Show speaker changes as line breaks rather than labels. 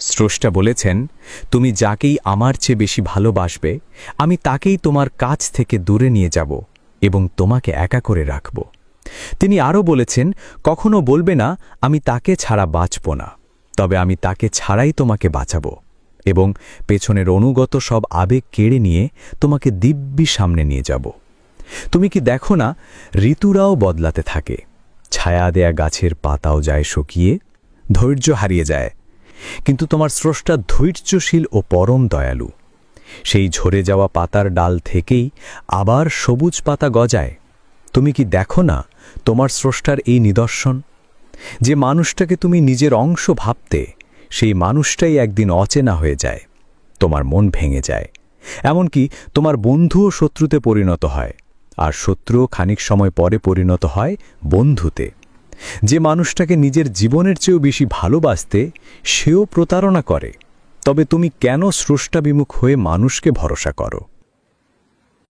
স্রষ্টা বলেছেন, তুমি যাকেই আমার চেয়ে বেশি ভালোবাসবে আমি তাকেই তোমার কাছ থেকে দূরে নিয়ে যাব এবং তোমাকে একা করে রাখব। তিনি আরও বলেছেন, কখনো বলবে না আমি তাকে ছাড়া বাঁচব না, তবে আমি তাকে ছাড়াই তোমাকে বাঁচাব এবং পেছনের অনুগত সব আবেগ কেড়ে নিয়ে তোমাকে দিব্যি সামনে নিয়ে যাব। তুমি কি দেখো না, ঋতুরাও বদলাতে থাকে, ছায়া দেয়া গাছের পাতাও যায় শুকিয়ে, ধৈর্য হারিয়ে যায়, কিন্তু তোমার স্রষ্টা ধৈর্যশীল ও পরম দয়ালু। সেই ঝরে যাওয়া পাতার ডাল থেকেই আবার সবুজ পাতা গজায়। তুমি কি দেখো না তোমার স্রষ্টার এই নিদর্শন? যে মানুষটাকে তুমি নিজের অংশ ভাবতে, সেই মানুষটাই একদিন অচেনা হয়ে যায়, তোমার মন ভেঙে যায়, এমনকি তোমার বন্ধুও শত্রুতে পরিণত হয়, আর শত্রুও খানিক সময় পরে পরিণত হয় বন্ধুতে। যে মানুষটাকে নিজের জীবনের চেয়েও বেশি ভালোবাসতে, সেও প্রতারণা করে। তবে তুমি কেন স্রষ্টাবিমুখ হয়ে মানুষকে ভরসা করো?